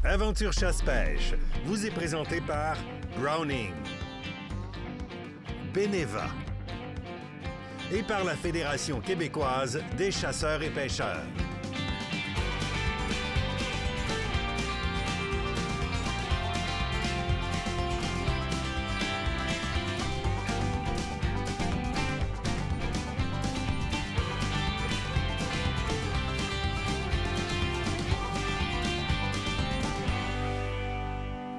Aventure chasse-pêche vous est présenté par Browning, Beneva et par la Fédération québécoise des chasseurs et pêcheurs.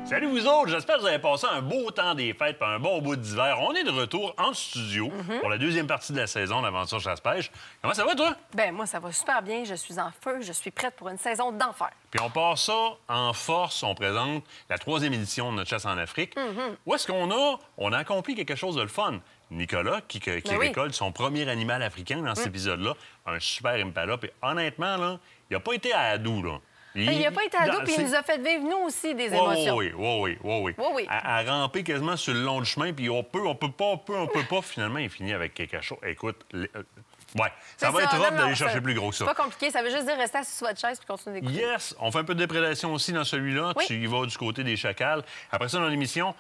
Salut vous autres, j'espère que vous avez passé un beau temps des fêtes et un bon bout d'hiver. On est de retour en studio pour la deuxième partie de la saison d'Aventure Chasse-Pêche. Comment ça va, toi? Ben moi, ça va super bien. Je suis en feu. Je suis prête pour une saison d'enfer. Puis on part ça en force. On présente la troisième édition de notre chasse en Afrique. Où est-ce qu'on a? On a accompli quelque chose de le fun. Nicolas, qui récolte son premier animal africain dans cet épisode-là, un super impala. Puis honnêtement, là, il n'a pas été à Adou, là. Il n'a pas été ado, puis il nous a fait vivre, nous aussi, des émotions. Oui. À ramper quasiment sur le long du chemin, puis on peut pas. Finalement, il finit avec quelque chose. Écoute, ça va être rough d'aller chercher plus gros que ça. C'est pas compliqué, ça veut juste dire rester assis sur votre chaise puis continuer d'écouter. Yes! On fait un peu de déprédation aussi dans celui-là. Oui. Tu y vas du côté des chacals. Après ça, dans l'émission,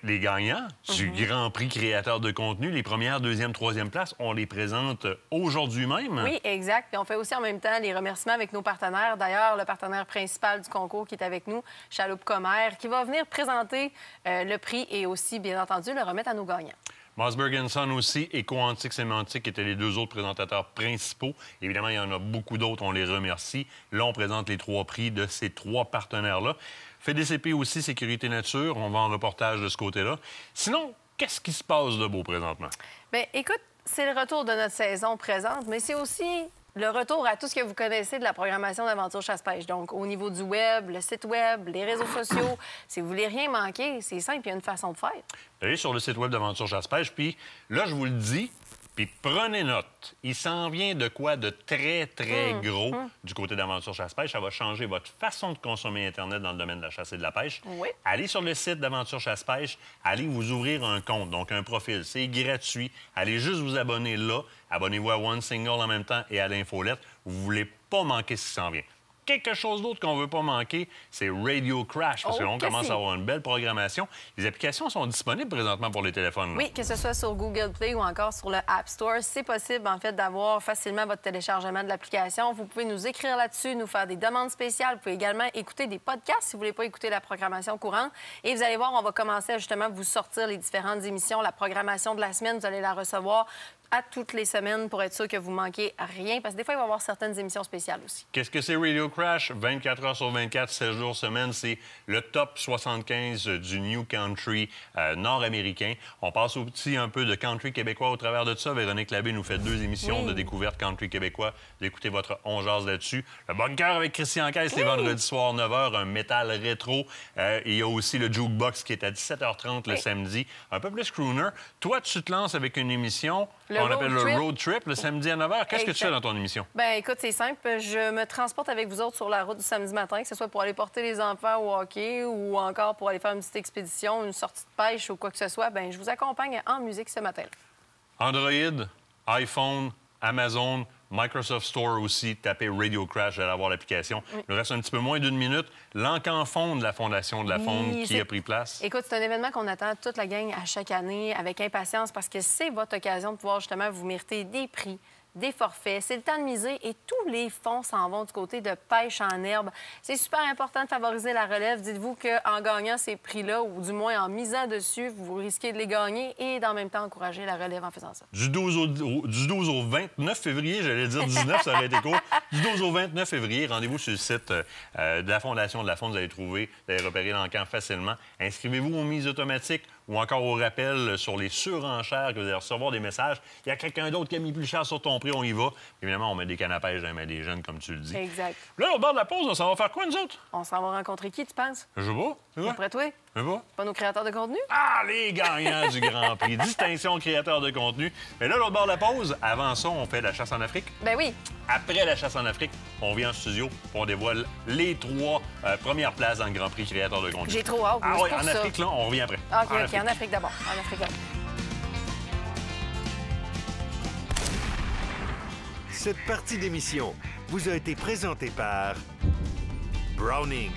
les gagnants du Grand Prix créateur de contenu, les premières, deuxième, troisième places, on les présente aujourd'hui même. Oui, exact. Puis on fait aussi en même temps les remerciements avec nos partenaires. D'ailleurs, le partenaire principal du concours qui est avec nous, Chaloupe Commère, qui va venir présenter le prix et aussi, bien entendu, le remettre à nos gagnants. Mossberg & Son aussi et Quantique Sémantique étaient les deux autres présentateurs principaux. Évidemment, il y en a beaucoup d'autres, on les remercie. Là, on présente les trois prix de ces trois partenaires-là. FDCP aussi, Sécurité Nature, on va en reportage de ce côté-là. Sinon, qu'est-ce qui se passe de beau présentement? Bien, écoute, c'est le retour de notre saison présente, mais c'est aussi le retour à tout ce que vous connaissez de la programmation d'Aventure Chasse-Pêche. Donc, au niveau du web, le site web, les réseaux sociaux, si vous voulez rien manquer, c'est simple, il y a une façon de faire. Allez sur le site web d'Aventure Chasse-Pêche, puis là, je vous le dis, puis prenez note. Il s'en vient de quoi de très, très gros du côté d'Aventure Chasse-Pêche. Ça va changer votre façon de consommer Internet dans le domaine de la chasse et de la pêche. Oui. Allez sur le site d'Aventure Chasse-Pêche. Allez vous ouvrir un compte, donc un profil. C'est gratuit. Allez juste vous abonner là. Abonnez-vous à One Single en même temps et à l'infolette. Vous ne voulez pas manquer ce qui s'en vient. Quelque chose d'autre qu'on ne veut pas manquer, c'est Radio Crash, parce que là, on commence à avoir une belle programmation. Les applications sont disponibles présentement pour les téléphones. Là. Oui, que ce soit sur Google Play ou encore sur le App Store, c'est possible, en fait, d'avoir facilement votre téléchargement de l'application. Vous pouvez nous écrire là-dessus, nous faire des demandes spéciales. Vous pouvez également écouter des podcasts si vous ne voulez pas écouter la programmation courante. Et vous allez voir, on va commencer à justement vous sortir les différentes émissions. La programmation de la semaine, vous allez la recevoir à toutes les semaines pour être sûr que vous manquez rien, parce que des fois, il va y avoir certaines émissions spéciales aussi. Qu'est-ce que c'est Radio Crash? 24 heures sur 24, 7 jours semaine, c'est le top 75 du New Country nord-américain. On passe aussi un peu de country québécois au travers de ça. Véronique Labbé nous fait 2 émissions de découverte country québécois. Vous écoutez votre On jase là-dessus. Le Bunker avec Christian Caisse, les vendredis soirs, 9h, un métal rétro. Il y a aussi le Jukebox qui est à 17h30 le samedi. Un peu plus crooner. Toi, tu te lances avec une émission... On appelle le Road Trip, le samedi à 9h. Qu'est-ce que tu fais dans ton émission? Bien, écoute, c'est simple. Je me transporte avec vous autres sur la route du samedi matin, que ce soit pour aller porter les enfants au hockey ou encore pour aller faire une petite expédition, une sortie de pêche ou quoi que ce soit. Bien, je vous accompagne en musique ce matin. Android, iPhone, Amazon, Microsoft Store aussi. Tapez Radio Crash, vous allez avoir l'application. Il nous reste un petit peu moins d'1 minute. L'encan-fond de la Fondation de la Faune qui a pris place. Écoute, c'est un événement qu'on attend toute la gang à chaque année avec impatience parce que c'est votre occasion de pouvoir justement vous mériter des prix, des forfaits. C'est le temps de miser et tous les fonds s'en vont du côté de pêche en herbe. C'est super important de favoriser la relève. Dites-vous qu'en gagnant ces prix-là, ou du moins en misant dessus, vous risquez de les gagner et d'en même temps encourager la relève en faisant ça. Du 12 au 29 février, j'allais dire 19, ça aurait été court. Du 12 au 29 février, rendez-vous sur le site de la Fondation de la Faune. Vous allez trouver, vous allez repérer l'encan facilement. Inscrivez-vous aux mises automatiques ou encore au rappel sur les surenchères que vous allez recevoir des messages. Il y a quelqu'un d'autre qui a mis plus cher sur ton prix, on y va. Évidemment, on met des cannes à pêche dans les mains des jeunes, comme tu le dis. Exact. Là, au bord de la pause, on s'en va faire quoi, nous autres? On s'en va rencontrer qui, tu penses? Je sais pas. Après toi? Je sais pas. Pas nos créateurs de contenu? Ah, les gagnants du Grand Prix. Distinction créateur de contenu. Mais là, au bord de la pause, avant ça, on fait la chasse en Afrique. Ben oui. Après la chasse en Afrique, on vient en studio pour on dévoile les 3 premières places dans le Grand Prix créateur de contenu. J'ai trop hâte. Ah oui, en Afrique, là, on revient après. OK, en Afrique d'abord. En Afrique d'abord. Cette partie d'émission vous a été présentée par Browning,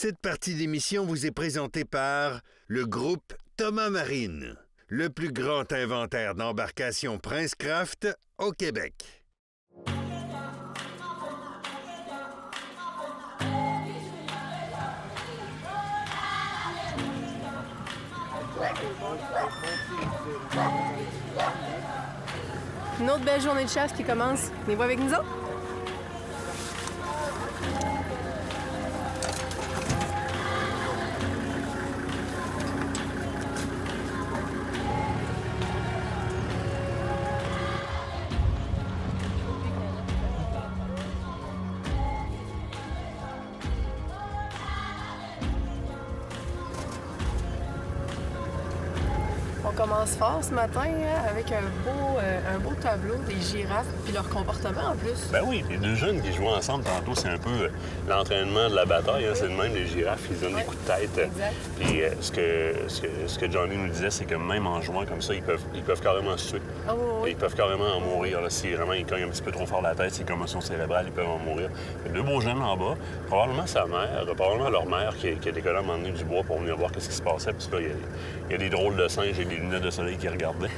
Cette partie d'émission vous est présentée par le groupe Thomas Marine, le plus grand inventaire d'embarcations Princecraft au Québec. Une autre belle journée de chasse qui commence. Venez-vous avec nous autres? On commence fort ce matin avec un beau tableau des girafes puis leur comportement en plus. Ben oui, les deux jeunes qui jouent ensemble tantôt, c'est un peu l'entraînement de la bataille. Hein. C'est le même, les girafes, ils donnent des coups de tête. Exact. Puis ce que Johnny nous disait, c'est que même en jouant comme ça, ils peuvent carrément se tuer. Oh, oui. Ils peuvent carrément en mourir. Là. Si vraiment ils cognent un petit peu trop fort la tête, c'est commotion cérébrale, ils peuvent en mourir. Deux beaux jeunes en bas, probablement sa mère, probablement leur mère qui a décollé à un moment donné du bois pour venir voir ce qui se passait. Parce qu'il y a des drôles de singes et des lunettes de soleil qui regardaient.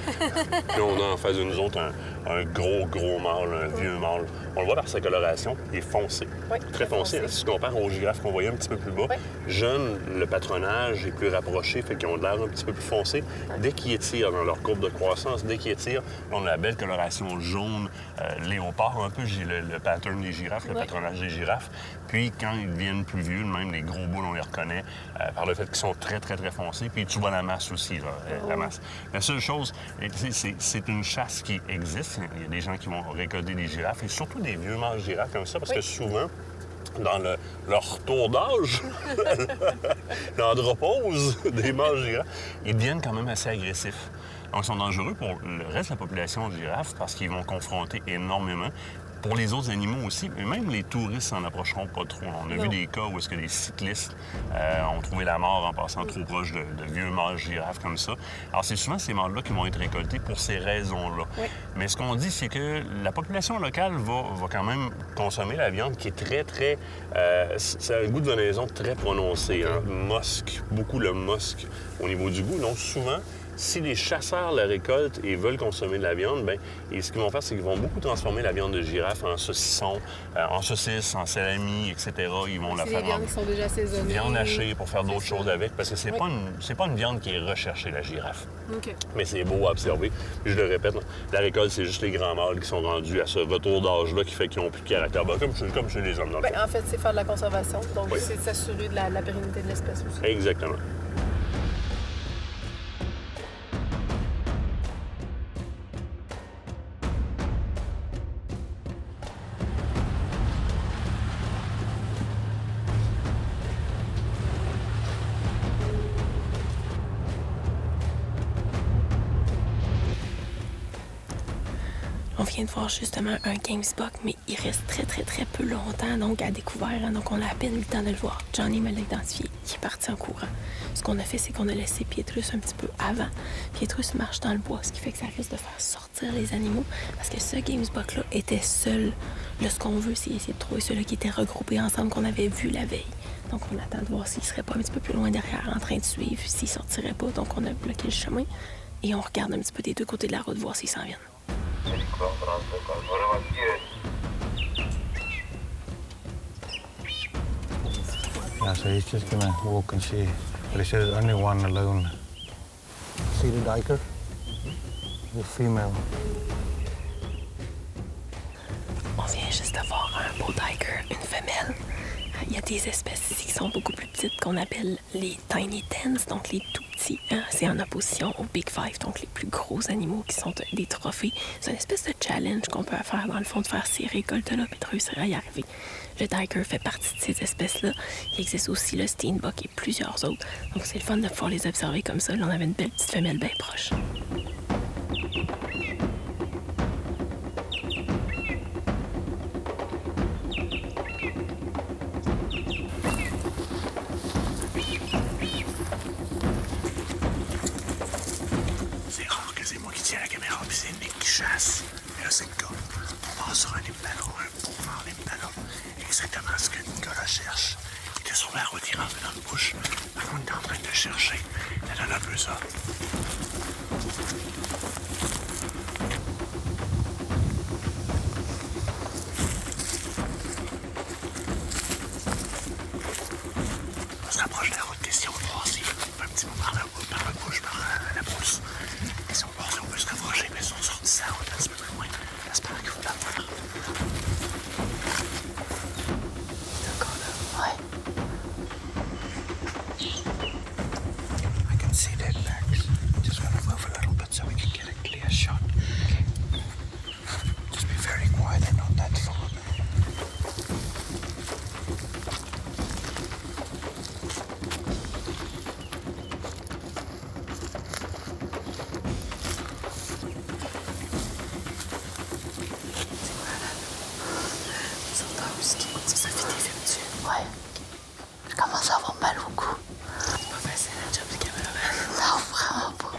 Puis on a en face de nous autres un gros mâle, un vieux mâle. On le voit par sa coloration, il est foncé. Oui, très foncé. Si tu compares aux girafes qu'on voyait un petit peu plus bas, jeunes, le patronage est plus rapproché, fait qu'ils ont l'air un petit peu plus foncés. Dès qu'ils étirent dans leur courbe de croissance, dès qu'ils étirent, on a la belle coloration jaune, léopard, un peu le pattern des girafes, le patronage des girafes. Puis quand ils deviennent plus vieux, même les gros boules, on les reconnaît par le fait qu'ils sont très foncés. Puis tu vois la masse aussi, là, la masse. La seule chose, c'est une chasse qui existe. Il y a des gens qui vont récolter des girafes, et surtout des vieux mâles girafes comme ça, parce que souvent, dans leur tour d'âge, l'andropause des mâles girafes, ils deviennent quand même assez agressifs. Donc, ils sont dangereux pour le reste de la population de girafes parce qu'ils vont confronter énormément. Pour les autres animaux aussi, mais même les touristes s'en approcheront pas trop. On a vu des cas où est-ce que des cyclistes ont trouvé la mort en passant trop proche de vieux mâles girafes comme ça. Alors, c'est souvent ces mâles-là qui vont être récoltés pour ces raisons-là. Oui. Mais ce qu'on dit, c'est que la population locale va quand même consommer la viande qui est très... c'est un goût de venaison très prononcé. Hein? Musc, beaucoup le musc au niveau du goût. Donc, souvent, si les chasseurs la récoltent et veulent consommer de la viande, bien, ce qu'ils vont faire, c'est qu'ils vont beaucoup transformer la viande de girafe en saucisson, en saucisse, en salami, etc. Ils vont la faire des viandes qui sont déjà assaisonnées. Viande hachée pour faire d'autres choses avec, parce que c'est pas une viande qui est recherchée, la girafe. Okay. Mais c'est beau à observer. Puis je le répète, la récolte, c'est juste les grands mâles qui sont rendus à ce retour d'âge-là qui fait qu'ils n'ont plus de caractère, comme chez les hommes. En fait, c'est faire de la conservation. Donc, c'est s'assurer de la pérennité de l'espèce aussi. Exactement. On vient de voir justement un GamesBuck, mais il reste très peu longtemps donc à découvert. Hein, donc on a à peine eu le temps de le voir. Johnny me l'a identifié. Il est parti en courant. Ce qu'on a fait, c'est qu'on a laissé Pietrus un petit peu avant. Pietrus marche dans le bois, ce qui fait que ça risque de faire sortir les animaux. Parce que ce GamesBuck-là était seul. Là, ce qu'on veut, c'est essayer de trouver ceux-là qui étaient regroupés ensemble, qu'on avait vus la veille. Donc on attend de voir s'il serait pas un petit peu plus loin derrière en train de suivre, s'il sortirait pas. Donc on a bloqué le chemin. Et on regarde un petit peu des deux côtés de la route, voir s'ils s'en viennent. Yeah, so he's just gonna walk and see. But he says only one alone. See the duiker? The female. On vient juste de voir un beau duiker, une femelle. Il y a des espèces ici qui sont beaucoup plus petites qu'on appelle les tiny tens, donc les tout petits. Hein? C'est en opposition aux big five, donc les plus gros animaux qui sont des trophées. C'est une espèce de challenge qu'on peut faire dans le fond, de faire ces récoltes-là et de réussir à y arriver. Le duiker fait partie de ces espèces-là. Il existe aussi le steenbok et plusieurs autres. Donc c'est le fun de pouvoir les observer comme ça. Là, on avait une belle petite femelle bien proche. Chasse. Et là, c'est le gars. On va sur un impala, un beau mâle impala. Exactement ce que Nicolas cherche. Il était sur la route, il rentrait dans le bush. Par contre, il était en train de le chercher. Ça donne un peu ça. On se rapproche de la route question, on va voir si un petit peu par le bush, par la brousse. Et si on voir si on peut se rapprocher, mais si on sort de ça, on est un petit peu plus loin. J'espère qu'il faut la voir. I can see their backs. Just gotta move a little bit so we can get a clear shot. Okay. Just be very quiet and not that far. Ça fait des films dessus. Ouais. Je commence à avoir mal au cou. C'est pas facile la job du caméraman. Non, vraiment pas.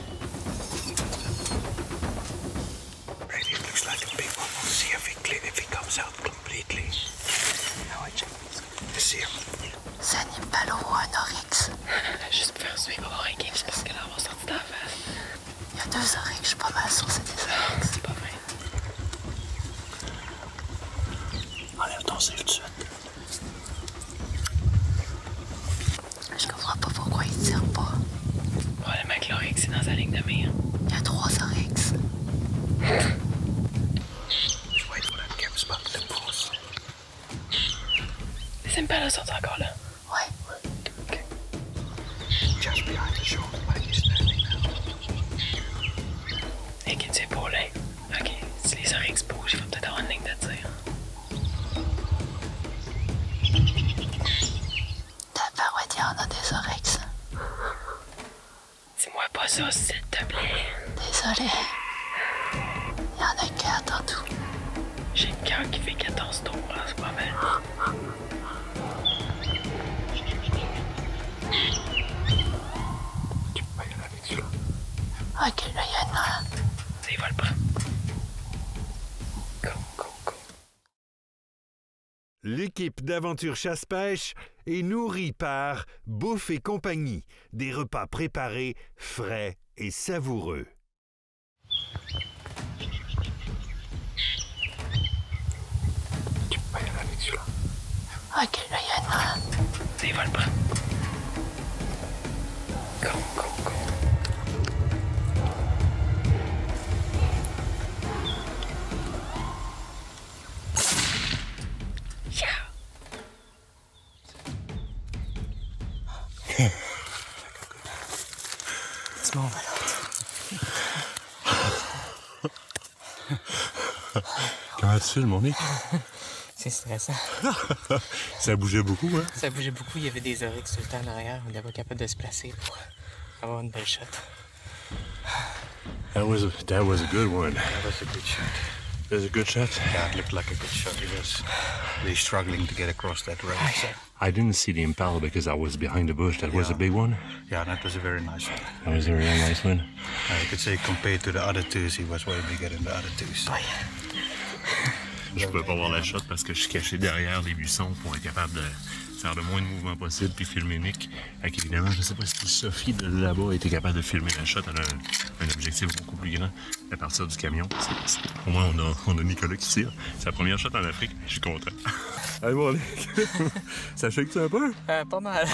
Brady looks like a big one. We'll see if he comes out completely. Now I check. Let's see him. C'est un impalo ou un oryx? Juste pour faire suivre un game, c'est parce qu'elle a sorti d'en face. Il y a 2 oryx, je suis pas mal sûr que c'est des oryx. C'est pas vrai. Enlève ton siffle tout de suite. Je comprends pas pourquoi il tire pas. Probablement que l'oryx est dans sa ligne de mire. Il y a 3 oryx. Just wait for that game spot to pause. Les impalas sont encore là. Ouais. OK. Just behind the shoulder where he's standing now. Et qui tire pour l'œil. OK. Si les oryx bougent, il va peut-être avoir une ligne de tir. Tabarouette, il y en a des oryx. Dis-moi pas ça, s'il te plaît. Désolé. Il y en a 4 en tout. J'ai le cœur qui fait 14 tours en ce moment. Tu peux pas y aller avec celui-là. Ok, là, il y en a un. Il va le prendre. Go, go, go. L'équipe d'Aventure Chasse-Pêche est nourrie par Bouffe et compagnie, des repas préparés, frais et savoureux. Tu peux pas y aller avec celui-là. Ok, là, il y en a un. Il va le prendre. Go, go, go. C'est bon, alors. Comment tu filmes, mon Nick? C'est stressant. Ça bougeait beaucoup, hein? Ça bougeait beaucoup, il y avait des oryx tout le temps en arrière. On n'était pas capable de se placer pour avoir une belle shot. That was a good one. That was a good shot. It was a good shot. Yeah, it looked like a good shot. He was really struggling to get across that road. So, I didn't see the impala because I was behind the bush. That was a big one. yeah, that was a very nice one. That was a really nice one. You could say compared to the other twos, he was way bigger than the other twos. Je pouvais pas voir la shot parce que je suis caché derrière les buissons pour être capable de faire le moins de mouvements possible puis filmer Nick. Fait évidemment, je sais pas si Sophie de là-bas était capable de filmer la shot. Elle a un objectif beaucoup plus grand à partir du camion. Au moins, on a Nicolas qui tire. C'est la première shot en Afrique. Je suis content. Allez, bon, Nick. Ça shake-tu un peu? Pas mal.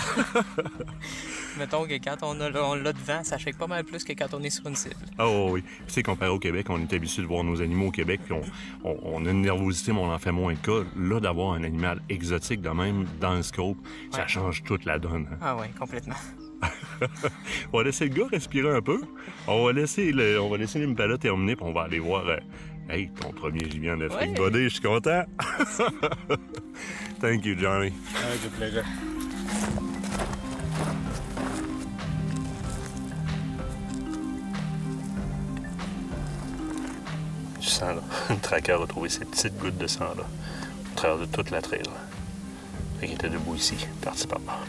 Mettons que quand on l'a devant, ça shake pas mal plus que quand on est sur une cible. Oh oui. Tu sais, comparé au Québec, on est habitué de voir nos animaux au Québec, puis on a une nervosité, mais on en fait moins de cas. Là, d'avoir un animal exotique de même dans le scope, ça change toute la donne. Hein? Ah ouais, complètement. On va laisser le gars respirer un peu. On va laisser l'impala terminer, puis on va aller voir... Hey, ton premier gibier en Afrique bodé, je suis content. Thank you, Johnny. Good pleasure. Du sang, là. Le tracker a trouvé ces petites gouttes de sang, là, au travers de toute la trail. Fait qu'il était debout ici, parti par là.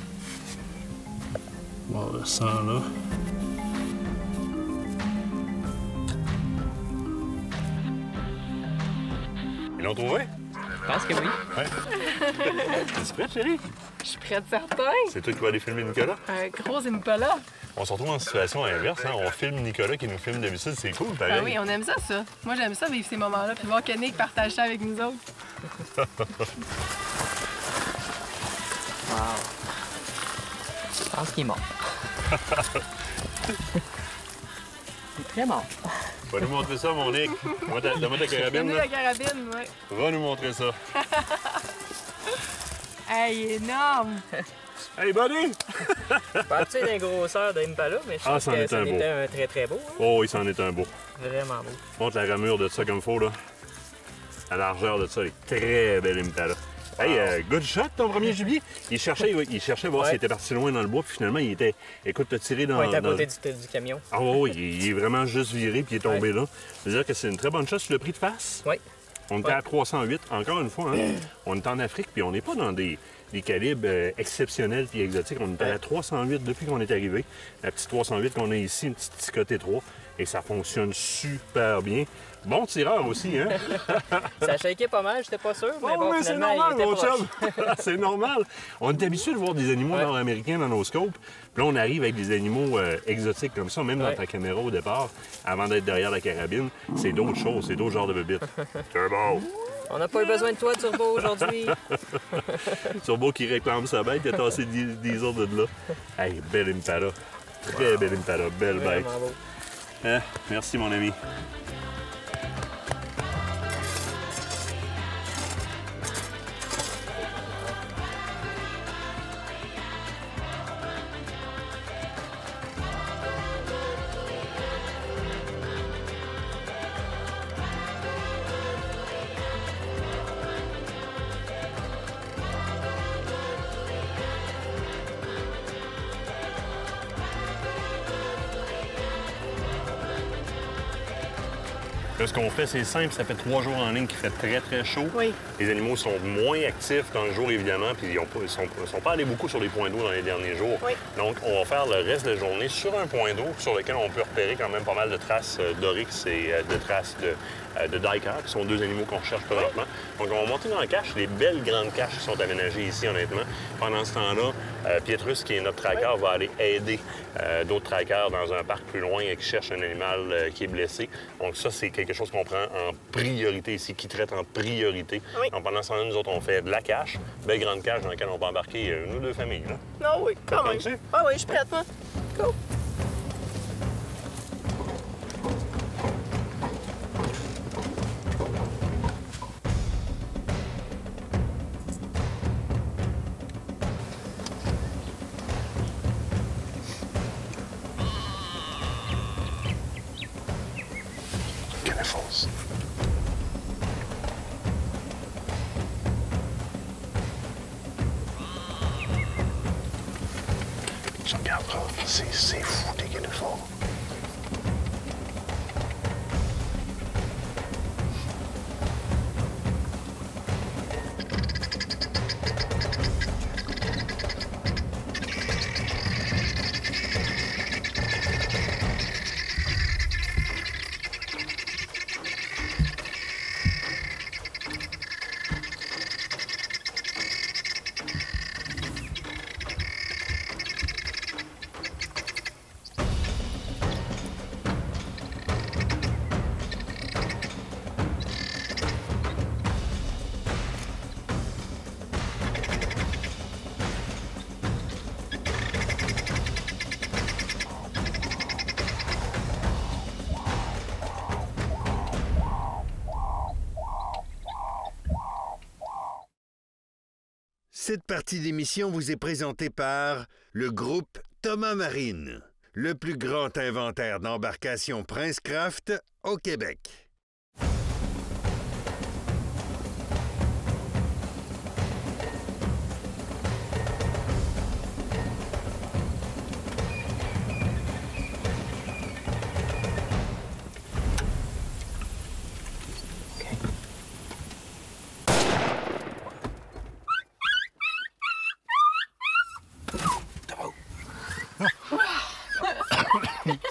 Bon, le sang, là. Ils l'ont trouvé? Je pense que oui. Ouais. T'es prêt, chérie? Je suis prête, certain. C'est toi qui vas aller filmer Nicolas? Un gros Impala. On se retrouve en situation inverse, hein? On filme Nicolas qui nous filme d'habitude, c'est cool, pareil. Ah oui, on aime ça. Moi, j'aime ça, vivre ces moments-là, puis voir Kenny partage ça avec nous autres. Wow. Je pense qu'il est mort. Il est très mort. Va nous montrer ça, mon Nick. Donne-moi ta carabine, Donne-nous là. la carabine, oui. Va nous montrer ça. Hey, il est énorme! Hey, buddy! Pas tu sais d'une grosseur d'Impala, mais je pense c'en que est ça un beau. était un très très beau. Hein? Oh oui, c'en est un beau. Vraiment beau. Montre la ramure de ça comme faut, là. La largeur de ça, elle est très belle Impala. Hey, good shot, ton premier gibier. Il cherchait voir s'il était parti loin dans le bois, puis finalement, il était... Écoute, t'as tiré dans... Il était à côté du camion. Ah oui, il est vraiment juste viré, puis il est tombé là. C'est-à-dire que c'est une très bonne chose. Tu l'as pris de face? Oui. On était à 308. Encore une fois, hein, on est en Afrique, puis on n'est pas dans des calibres exceptionnels puis exotiques. On était à 308 depuis qu'on est arrivé. La petite 308 qu'on a ici, une petite Ticoté 3, et ça fonctionne super bien. Bon tireur aussi, hein? Ça shakeait pas mal, j'étais pas sûr, mais bon, mais c'est finalement, normal, il était mon proche. chum! C'est normal. On est habitué de voir des animaux nord-américains dans nos scopes. Puis là, on arrive avec des animaux exotiques comme ça, même dans ta caméra au départ, avant d'être derrière la carabine. C'est d'autres choses, c'est d'autres genres de bébites. Turbo! On n'a pas eu besoin de toi, Turbo, aujourd'hui. Turbo qui réclame sa bête, il a tassé 10 autres de là. Hey, belle Impala. Très belle Impala, belle bête. Vraiment beau. Hein? Merci, mon ami. Là, ce qu'on fait, c'est simple. Ça fait 3 jours en ligne qu'il fait très, très chaud. Oui. Les animaux sont moins actifs dans le jour, évidemment, puis ils ne sont pas allés beaucoup sur les points d'eau dans les derniers jours. Oui. Donc, on va faire le reste de la journée sur un point d'eau sur lequel on peut repérer quand même pas mal de traces d'oryx et de traces de duiker, qui sont 2 animaux qu'on recherche présentement. Donc, on va monter dans la cache, les belles grandes caches qui sont aménagées ici, honnêtement. Pendant ce temps-là, Pietrus, qui est notre tracker, va aller aider d'autres trackers dans un parc plus loin et qui cherchent un animal qui est blessé. Donc, ça, c'est quelque chose qu'on prend en priorité ici, qui traite en priorité. Oui. Donc, pendant ce temps-là, nous autres, on fait de la cache, belle grande cache dans laquelle on va embarquer 1 ou 2 familles. Là. Non, oui, quand même. Comme ça? Ah oui, je suis prête, moi. Go! Chemicals. Tu regarderas, c'est fou des chemicals. Cette partie d'émission vous est présentée par le groupe Thomas Marine, le plus grand inventaire d'embarcations Princecraft au Québec.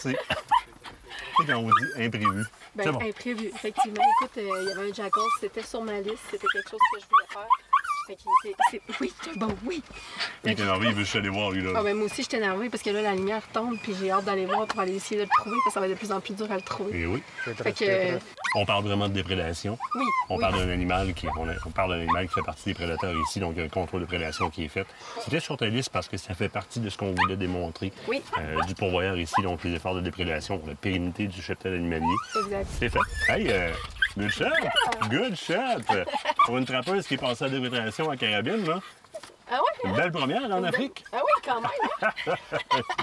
C'est quand on dit imprévu. Ben, C'est bon. imprévu, effectivement. Écoute, il y avait un jackal, c'était sur ma liste, c'était quelque chose que je voulais faire. Fait que oui, c'est bon, oui. Il est énervé, il veut juste aller voir, lui, là. Ah, ben moi aussi, je suis énervée parce que là, la lumière tombe, puis j'ai hâte d'aller voir pour aller essayer de le trouver, parce que ça va être de plus en plus dur à le trouver. Et oui. Fait que... On parle vraiment de déprédation. Oui. On parle d'un animal qui fait partie des prédateurs ici, donc il y a un contrôle de prédation qui est fait. C'était sur ta liste parce que ça fait partie de ce qu'on voulait démontrer Oui. Du pourvoyeur ici, donc les efforts de déprédation pour la pérennité du cheptel animalier. Exact. C'est fait. Hey, good shot! Good shot! Pour une trappeuse qui est passée à la déprédation en carabine, là. Ah ouais? Une belle première en Afrique. Ah oui, quand même.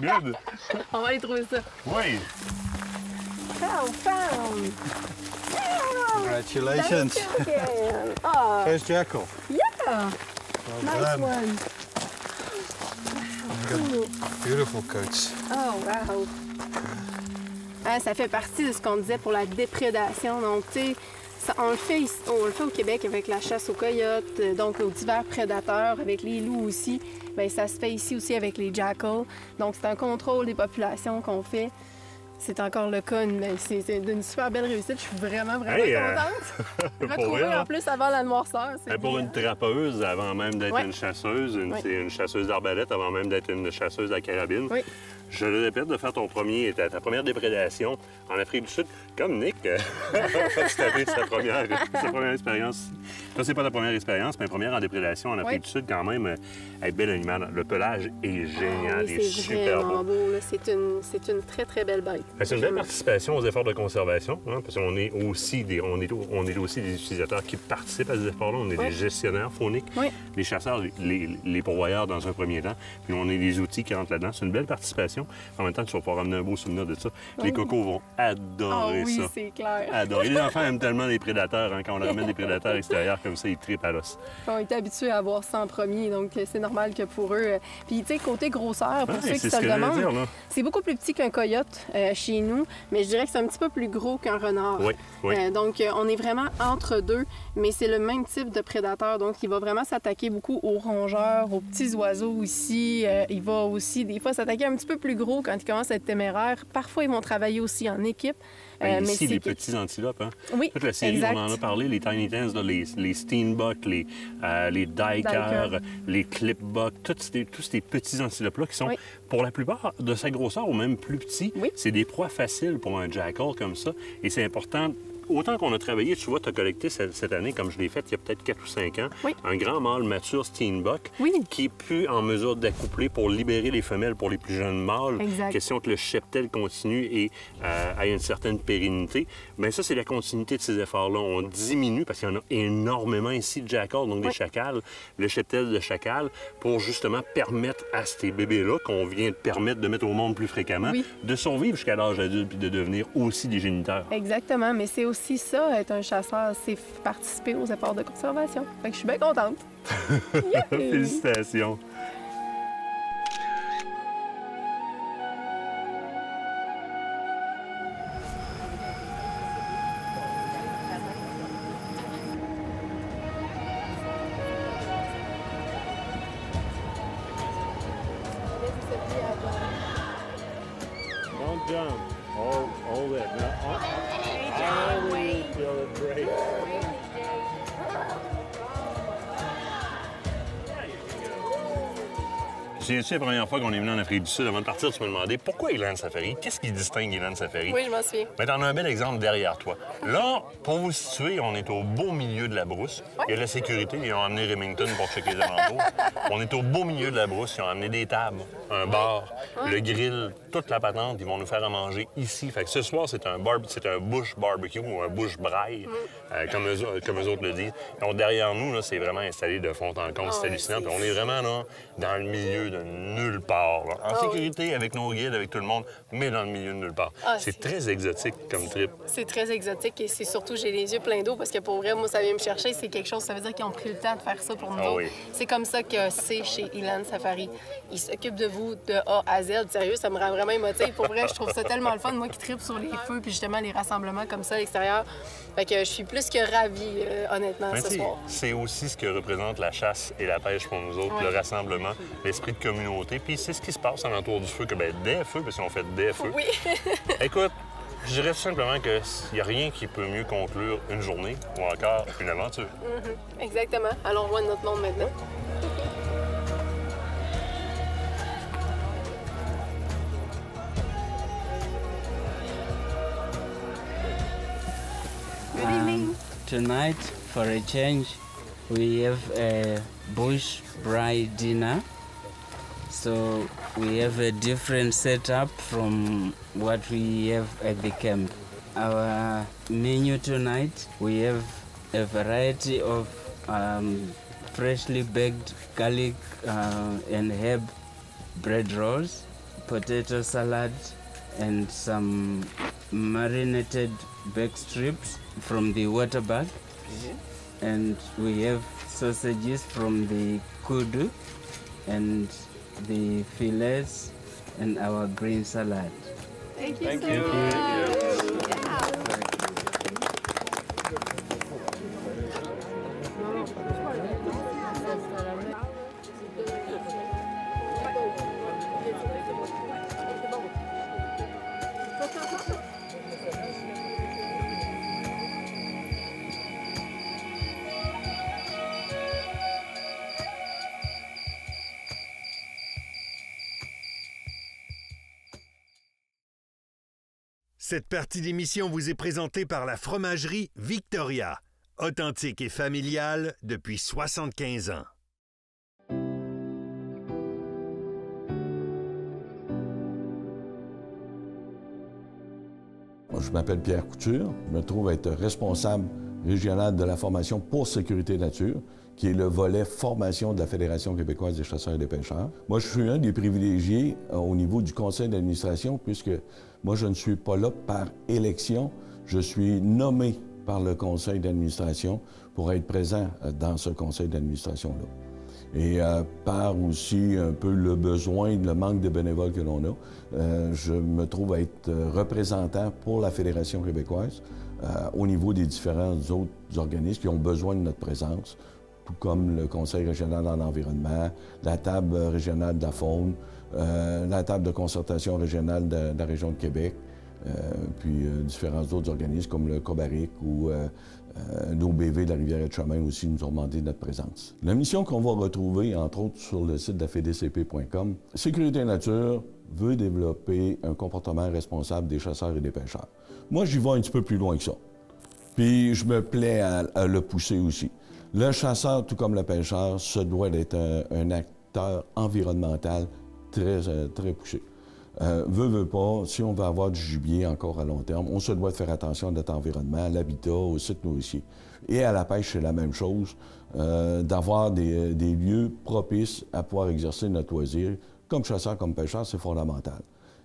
Good! On va aller trouver ça. Oui! Pow, pow. Congratulations. Ah, First jackal. yeah. Nice done. one. Beautiful coats. Oh, wow. Ah, ça fait partie de ce qu'on disait pour la déprédation. Donc, tu sais, on le fait au Québec avec la chasse aux coyotes, donc aux divers prédateurs, avec les loups aussi. Bien, ça se fait ici aussi avec les jackals. Donc, c'est un contrôle des populations qu'on fait. C'est encore le cas, mais c'est d'une super belle réussite. Je suis vraiment contente. Retrouver vrai, hein? en plus avant la noirceur. C'est Pour une trappeuse, avant même d'être Ouais. une chasseuse, Ouais. c'est une chasseuse d'arbalète, avant même d'être une chasseuse à carabine. Oui. Je le répète, de faire ta première déprédation en Afrique du Sud, comme Nick, c'était sa première expérience. Ça, c'est pas ta première expérience, mais première en déprédation en Afrique Oui. du Sud, quand même, bel animal. Le pelage est génial, Ah oui, il est c'est super vraiment beau. beau. Là. C'est une très, très belle bête. C'est une belle participation aux efforts de conservation, hein, parce qu'on est aussi des utilisateurs qui participent à ces efforts-là. On est Oui. des gestionnaires phoniques, Oui. les chasseurs, les pourvoyeurs dans un premier temps, puis on est des outils qui rentrent là-dedans. C'est une belle participation. En même temps, tu vas pouvoir ramener un beau souvenir de ça. Les cocos vont Ah adorer oui, ça. c'est clair. Adorer. Les enfants aiment tellement les prédateurs. Hein, quand on leur ramène des prédateurs extérieurs comme ça, ils trippent à l'os. On est habitués à voir ça en premier, donc c'est normal que pour eux. Puis, tu sais, côté grosseur, pour Ouais, ceux qui c'est se ce le que j'allais demandent, dire, là. c'est beaucoup plus petit qu'un coyote chez nous, mais je dirais que c'est un petit peu plus gros qu'un renard. Oui, oui. Donc, on est vraiment entre deux, mais c'est le même type de prédateur. Donc, il va vraiment s'attaquer beaucoup aux rongeurs, aux petits oiseaux aussi. Il va aussi, des fois, s'attaquer un petit peu plus gros quand il commence à être téméraire. Parfois, ils vont travailler aussi en équipe. Ben, mais ici, c'est les que- petits antilopes. Hein? Oui, Toute la série, exact. on en a parlé, les Tiny Tans, là, les Steenbok, les Duiker, Duiker. les Clipbuck, tous ces petits antilopes-là qui sont, Oui. pour la plupart, de sa grosseur ou même plus petits. Oui. C'est des proies faciles pour un jackal comme ça. Et c'est important. Autant qu'on a travaillé, tu vois, tu as collecté cette année, comme je l'ai fait il y a peut-être 4 ou 5 ans, Oui. un grand mâle mature Steenbok Oui. qui est plus en mesure d'accoupler pour libérer les femelles pour les plus jeunes mâles. Exact. Question que le cheptel continue et ait une certaine pérennité. Mais ça, c'est la continuité de ces efforts-là. On diminue, parce qu'il y en a énormément ici de jackals, donc des Oui. chacals, le cheptel de chacal, pour justement permettre à ces bébés-là, qu'on vient de permettre de mettre au monde plus fréquemment, Oui. de survivre jusqu'à l'âge adulte puis de devenir aussi des géniteurs. Exactement, mais c'est aussi ça, être un chasseur, c'est participer aux efforts de conservation. Fait que je suis bien contente. Yeah! Félicitations. Don't jump. Hold it. C'est la première fois qu'on est venu en Afrique du Sud. Avant de partir, tu me demandais pourquoi Elan Safari? Qu'est-ce qui distingue Elan Safari? Oui, je m'en souviens. Mais t'en as un bel exemple derrière toi. Là, pour vous situer, on est au beau milieu de la brousse. Il y a la sécurité, ils ont amené Remington pour checker les alentours. On est au beau milieu de la brousse, ils ont amené des tables, un bar, le grill, toute la patente, ils vont nous faire à manger ici. Fait que ce soir, c'est un bush barbecue ou un bush braai, comme eux autres le disent. Donc derrière nous, là, c'est vraiment installé de fond en comble, c'est hallucinant. Puis on est vraiment là, dans le milieu de nulle part. Là. En sécurité, avec nos guides, avec tout le monde, mais dans le milieu de nulle part. Ah, c'est c'est- très exotique comme trip. C'est très exotique et c'est surtout, j'ai les yeux pleins d'eau parce que pour vrai, moi, ça vient me chercher. C'est quelque chose, ça veut dire qu'ils ont pris le temps de faire ça pour nous Ah autres. oui. C'est comme ça que c'est chez Elan Safari. Ils s'occupent de vous de A à Z. Sérieux, ça me rend vraiment émotive. Pour vrai, je trouve ça tellement le fun. Moi qui tripe sur les feux puis justement les rassemblements comme ça à l'extérieur. Fait que je suis plus que ravie, honnêtement, Mais ce tu sais, soir. c'est aussi ce que représente la chasse et la pêche pour nous autres, Ouais. le rassemblement, l'esprit de communauté. Puis c'est ce qui se passe alentour du feu, que ben, des feux, parce qu'on fait des feux. Oui. Écoute, Je dirais tout simplement qu'il n'y a rien qui peut mieux conclure une journée ou encore une aventure. Exactement. Allons rejoindre notre monde maintenant. Tonight, for a change, we have a bush braai dinner. So we have a different setup from what we have at the camp. Our menu tonight, we have a variety of freshly baked garlic and herb bread rolls, potato salad, and some marinated baked strips from the water bag. And we have sausages from the kudu and the fillets and our green salad. Thank you so much. Cette partie d'émission vous est présentée par la fromagerie Victoria, authentique et familiale depuis 75 ans. Je m'appelle Pierre Couture, je me trouve être responsable régional de la formation pour Sécurité Nature, qui est le volet formation de la Fédération québécoise des chasseurs et des pêcheurs. Moi, je suis un des privilégiés au niveau du conseil d'administration, puisque moi, je ne suis pas là par élection, je suis nommé par le conseil d'administration pour être présent dans ce conseil d'administration-là. Et par aussi un peu le besoin, le manque de bénévoles que l'on a, je me trouve être représentant pour la Fédération québécoise au niveau des différents autres organismes qui ont besoin de notre présence, tout comme le Conseil régional en environnement, la table régionale de la faune, la table de concertation régionale de la région de Québec, puis différents autres organismes comme le COBARIC ou l'OBV de la Rivière-et-Chemin aussi nous ont demandé notre présence. La mission qu'on va retrouver, entre autres, sur le site de la FDCP.com, Sécurité Nature veut développer un comportement responsable des chasseurs et des pêcheurs. Moi, j'y vais un petit peu plus loin que ça. Puis je me plais à le pousser aussi. Le chasseur, tout comme le pêcheur, se doit d'être un acteur environnemental très poussé. Veut pas, si on veut avoir du gibier encore à long terme, on se doit de faire attention à notre environnement, à l'habitat, aux sites nourriciers. Et à la pêche, c'est la même chose, d'avoir des lieux propices à pouvoir exercer notre loisir. Comme chasseur, comme pêcheur, c'est fondamental.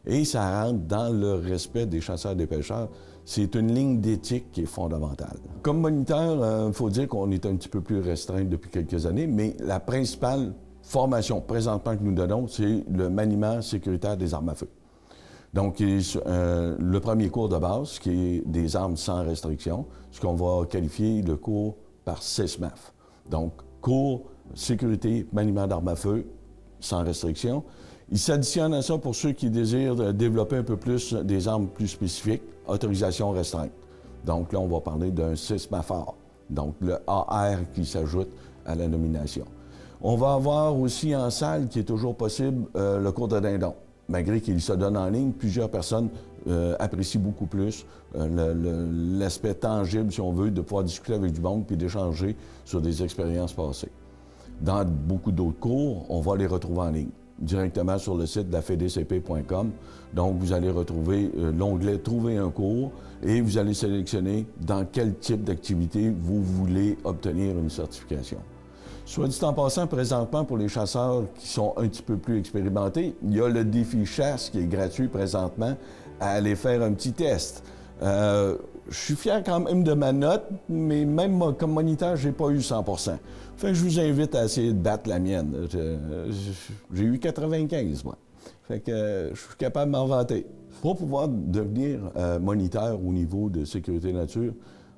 Et ça rentre dans le respect des chasseurs et des pêcheurs. C'est une ligne d'éthique qui est fondamentale. Comme moniteur, il faut dire qu'on est un petit peu plus restreint depuis quelques années, mais la principale formation présentement que nous donnons, c'est le maniement sécuritaire des armes à feu. Donc, le premier cours de base, qui est des armes sans restriction, ce qu'on va qualifier le cours par CESMAF. Donc, cours sécurité, maniement d'armes à feu sans restriction. Il s'additionne à ça pour ceux qui désirent développer un peu plus des armes plus spécifiques, autorisation restreinte. Donc là, on va parler d'un CESMAFAR, donc le AR qui s'ajoute à la nomination. On va avoir aussi en salle, qui est toujours possible, le cours de dindon. Malgré qu'il se donne en ligne, plusieurs personnes apprécient beaucoup plus l'aspect tangible, si on veut, de pouvoir discuter avec du monde puis d'échanger sur des expériences passées. Dans beaucoup d'autres cours, on va les retrouver en ligne, directement sur le site de la FDCP.com. Donc, vous allez retrouver l'onglet « Trouver un cours » et vous allez sélectionner dans quel type d'activité vous voulez obtenir une certification. Soit dit en passant, présentement, pour les chasseurs qui sont un petit peu plus expérimentés, il y a le défi chasse qui est gratuit présentement à aller faire un petit test. Je suis fier quand même de ma note, mais même comme moniteur, j'ai pas eu 100 %. Fait que je vous invite à essayer de battre la mienne. J'ai eu 95, moi. Fait que je suis capable de m'en vanter. Pour pouvoir devenir moniteur au niveau de sécurité nature,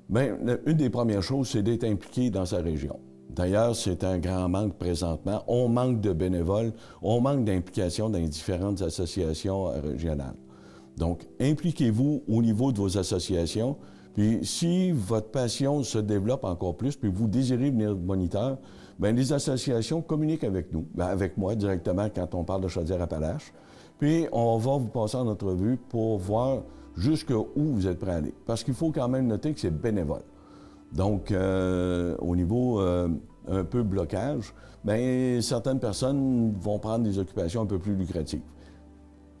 bien, une des premières choses, c'est d'être impliqué dans sa région. D'ailleurs, c'est un grand manque présentement. On manque de bénévoles, on manque d'implication dans les différentes associations régionales. Donc, impliquez-vous au niveau de vos associations. Puis, si votre passion se développe encore plus, puis vous désirez venir moniteur, bien, les associations communiquent avec nous, bien, avec moi directement quand on parle de Chaudière-Appalaches. Puis, on va vous passer en entrevue pour voir jusqu'où vous êtes prêt à aller. Parce qu'il faut quand même noter que c'est bénévole. Donc, au niveau un peu blocage, bien, certaines personnes vont prendre des occupations un peu plus lucratives.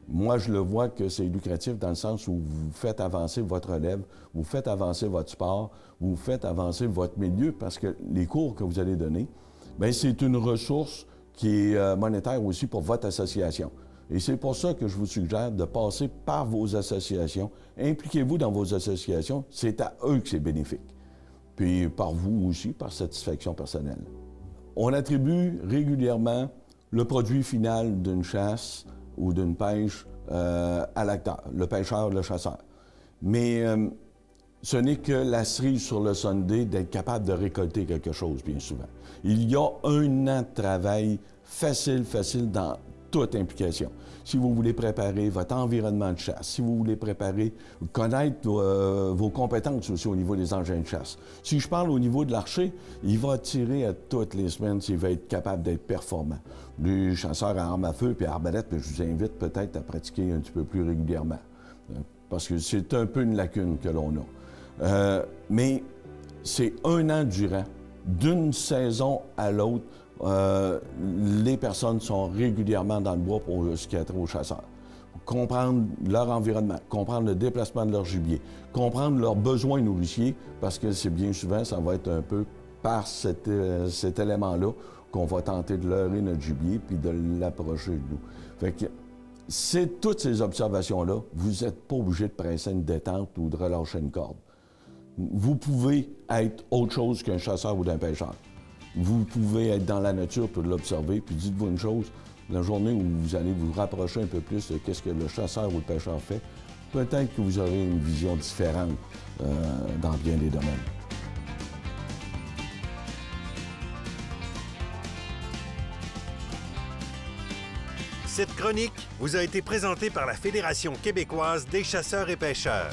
Moi, je le vois que c'est lucratif dans le sens où vous faites avancer votre relève, vous faites avancer votre sport, vous faites avancer votre milieu parce que les cours que vous allez donner, bien, c'est une ressource qui est monétaire aussi pour votre association. Et c'est pour ça que je vous suggère de passer par vos associations. Impliquez-vous dans vos associations, c'est à eux que c'est bénéfique. Puis par vous aussi, par satisfaction personnelle. On attribue régulièrement le produit final d'une chasse ou d'une pêche à l'acteur, le pêcheur, le chasseur. Mais ce n'est que la cerise sur le sundae d'être capable de récolter quelque chose, bien souvent. Il y a 1 an de travail facile dans toute implication. Si vous voulez préparer votre environnement de chasse, si vous voulez connaître vos compétences aussi au niveau des engins de chasse. Si je parle au niveau de l'archer, il va tirer à toutes les semaines s'il va être capable d'être performant. Les chasseurs à armes à feu et à arbalète, je vous invite peut-être à pratiquer un petit peu plus régulièrement. Parce que c'est un peu une lacune que l'on a. Mais c'est 1 an durant, d'une saison à l'autre, les personnes sont régulièrement dans le bois pour ce qui a trait aux chasseurs. Comprendre leur environnement, comprendre le déplacement de leur gibier, comprendre leurs besoins nourriciers, parce que c'est bien souvent, ça va être un peu par cet élément-là qu'on va tenter de leurrer notre gibier puis de l'approcher de nous. Fait que c'est toutes ces observations-là, vous n'êtes pas obligé de presser une détente ou de relâcher une corde. Vous pouvez être autre chose qu'un chasseur ou d'un pêcheur. Vous pouvez être dans la nature pour l'observer, puis dites-vous une chose, la journée où vous allez vous rapprocher un peu plus de ce que le chasseur ou le pêcheur fait, peut-être que vous aurez une vision différente dans bien des domaines. Cette chronique vous a été présentée par la Fédération québécoise des chasseurs et pêcheurs.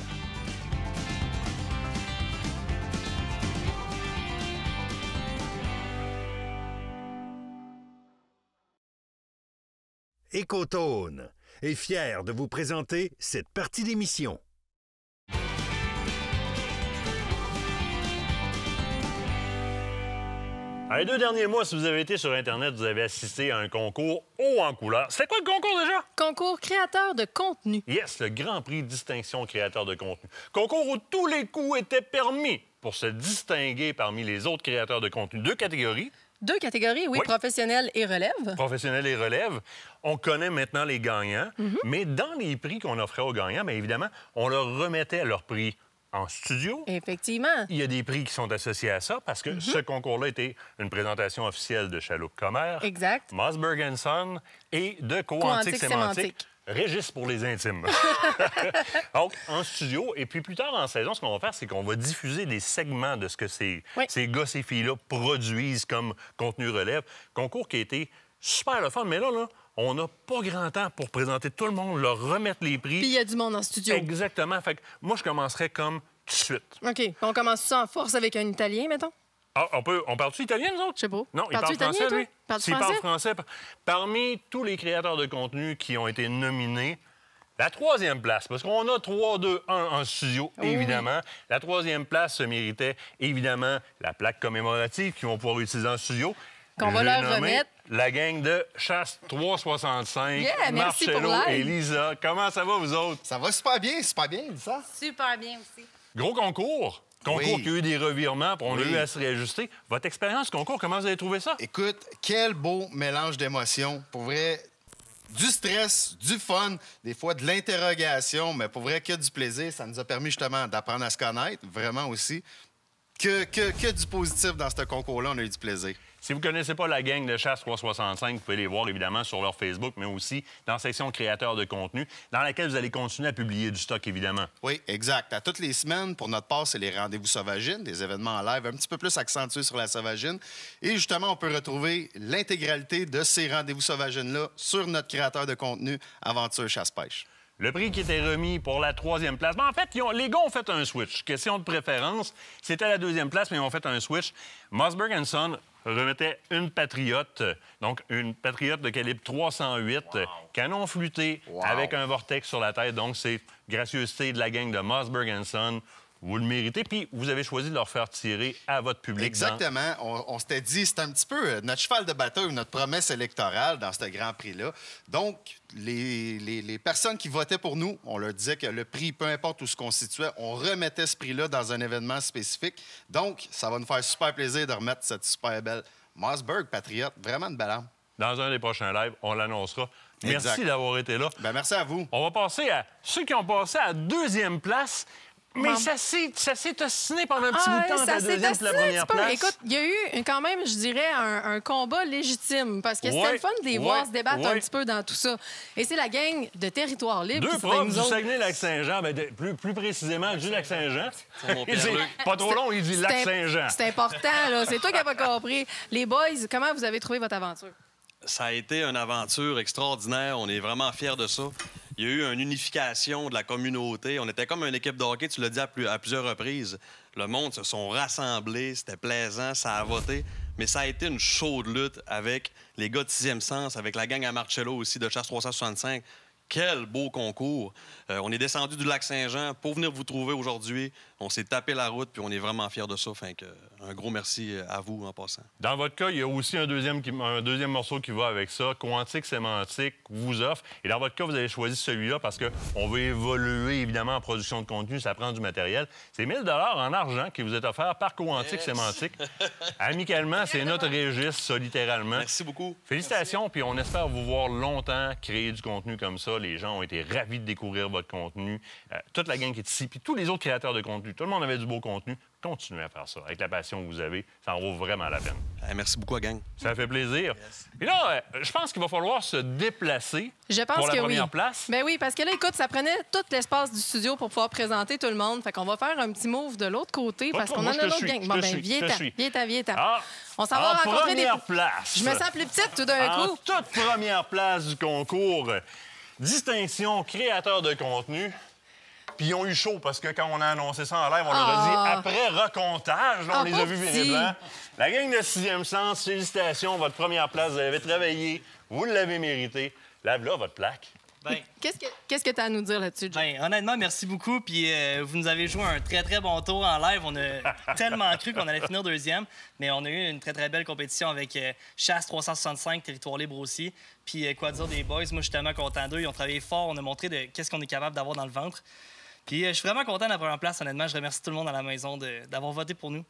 Écotone est fier de vous présenter cette partie d'émission. Les 2 derniers mois, si vous avez été sur Internet, vous avez assisté à un concours haut en couleur. C'était quoi le concours déjà? Concours créateur de contenu. Yes, le Grand Prix Distinction créateur de contenu. Concours où tous les coups étaient permis pour se distinguer parmi les autres créateurs de contenu. 2 catégories. 2 catégories, oui, professionnel et relève. Professionnel et relève. On connaît maintenant les gagnants, mais dans les prix qu'on offrait aux gagnants, bien évidemment, on leur remettait leur prix en studio. Effectivement. Il y a des prix qui sont associés à ça parce que ce concours-là était une présentation officielle de Chaloupe Commère, exact. Mossberg & Son et de Co-Antique Sémantique. Régis pour les intimes. Donc, en studio. Et puis, plus tard en saison, ce qu'on va faire, c'est qu'on va diffuser des segments de ce que ces gars, ces filles-là produisent comme contenu relève. Concours qui a été super le fun. Mais là, on n'a pas grand temps pour présenter tout le monde, leur remettre les prix. Puis il y a du monde en studio. Exactement. Fait que moi, je commencerais comme tout de suite. OK. On commence ça en force avec un Italien, mettons? Ah, on parle-tu italien, nous autres? Je sais pas. Non, il parle français, lui. Parles-tu français? Parle français. Parmi tous les créateurs de contenu qui ont été nominés, la 3e place, parce qu'on a 3, 2, 1 en studio, évidemment. La 3e place se méritait, évidemment, la plaque commémorative qu'ils vont pouvoir utiliser en studio. Qu'on va leur remettre. La gang de Chasse 365, Marcello et Lisa. Comment ça va, vous autres? Ça va super bien, Lisa. Super bien aussi. Gros concours. Concours qui a eu des revirements, puis on a eu à se réajuster. Votre expérience concours, comment vous avez trouvé ça? Écoute, quel beau mélange d'émotions. Pour vrai, du stress, du fun, des fois de l'interrogation, mais pour vrai, que du plaisir. Ça nous a permis justement d'apprendre à se connaître, vraiment aussi. Que du positif dans ce concours-là, on a eu du plaisir. Si vous ne connaissez pas la gang de Chasse 365, vous pouvez les voir évidemment sur leur Facebook, mais aussi dans la section créateurs de contenu, dans laquelle vous allez continuer à publier du stock, évidemment. Oui, exact. À toutes les semaines, pour notre part, c'est les rendez-vous sauvagines, des événements en live un petit peu plus accentués sur la sauvagine. Et justement, on peut retrouver l'intégralité de ces rendez-vous sauvagines-là sur notre créateur de contenu Aventure Chasse-Pêche. Le prix qui était remis pour la 3e place, en fait, les gars ont fait un switch. Question de préférence, c'était la 2e place, mais ils ont fait un switch. Mossberg & Son remettait une Patriote, donc une Patriote de calibre 308, canon flûté avec un vortex sur la tête. Donc, c'est gracieuseté de la gang de Mossberg & Son. Vous le méritez, puis vous avez choisi de leur faire tirer à votre public. Exactement. On s'était dit, c'est un petit peu notre cheval de bataille, notre promesse électorale dans ce Grand Prix-là. Donc, les personnes qui votaient pour nous, on leur disait que le prix, peu importe où se constituait, on remettait ce prix-là dans un événement spécifique. Donc, ça va nous faire super plaisir de remettre cette super belle Mossberg Patriote. Vraiment une belle arme. Dans un des prochains lives, on l'annoncera. Merci d'avoir été là. Bien, merci à vous. On va passer à ceux qui ont passé à 2e place. Mais ça s'est ostiné pendant un petit bout de temps, la deuxième et la première place. Écoute, il y a eu quand même, je dirais, un combat légitime parce que c'était le fun de les voir se débattre un petit peu dans tout ça. Et c'est la gang de Territoire Libre. Deux profs du Saguenay-Lac-Saint-Jean, plus précisément du Lac-Saint-Jean. Pas trop long, il dit Lac-Saint-Jean. C'est important, là. C'est toi qui n'as pas compris. Les boys, comment vous avez trouvé votre aventure? Ça a été une aventure extraordinaire. On est vraiment fiers de ça. Il y a eu une unification de la communauté. On était comme une équipe de hockey, tu l'as dit à plusieurs reprises. Le monde se sont rassemblés, c'était plaisant, ça a voté. Mais ça a été une chaude lutte avec les gars de 6e sens, avec la gang à Marcello aussi de Chasse 365. Quel beau concours! On est descendu du Lac-Saint-Jean pour venir vous trouver aujourd'hui. On s'est tapé la route, puis on est vraiment fiers de ça. Fait que, un gros merci à vous en passant. Dans votre cas, il y a aussi un deuxième morceau qui va avec ça. Quantique Sémantique vous offre. Et dans votre cas, vous avez choisi celui-là parce qu'on veut évoluer, évidemment, en production de contenu. Ça prend du matériel. C'est 1 000 en argent qui vous est offert par Quantique Sémantique. Amicalement, c'est notre registre, ça, littéralement. Merci beaucoup. Félicitations, puis on espère vous voir longtemps créer du contenu comme ça. Les gens ont été ravis de découvrir votre contenu. Toute la gang qui est ici, puis tous les autres créateurs de contenu. Tout le monde avait du beau contenu. Continuez à faire ça. Avec la passion que vous avez, ça en vaut vraiment la peine. Merci beaucoup, gang. Ça fait plaisir. Et là, je pense qu'il va falloir se déplacer pour la première place. Ben oui, parce que là, écoute, ça prenait tout l'espace du studio pour pouvoir présenter tout le monde. Fait qu'on va faire un petit move de l'autre côté parce qu'on en a l'autre gang. Bon, ben, viens-t'en. On s'en va rencontrer des... place. Je me sens plus petite tout d'un coup. Toute première place du concours. Distinction créateur de contenu. Puis ils ont eu chaud parce que quand on a annoncé ça en live, on leur a dit après recomptage, là, on les a vus virer blanc. La gang de 6e sens, félicitations, votre première place, vous avez travaillé, vous l'avez mérité. Lave-là, votre plaque. Ben, qu'est-ce que tu as à nous dire là-dessus, Jay? Ben, honnêtement, merci beaucoup. Puis vous nous avez joué un très, très bon tour en live. On a tellement cru qu'on allait finir 2e. Mais on a eu une très, très belle compétition avec Chasse 365, Territoire Libre aussi. Puis quoi dire des boys, moi, je suis tellement content d'eux. Ils ont travaillé fort. On a montré qu'est-ce qu'on est capable d'avoir dans le ventre. Puis je suis vraiment content de la première place, honnêtement. Je remercie tout le monde à la maison d'avoir voté pour nous.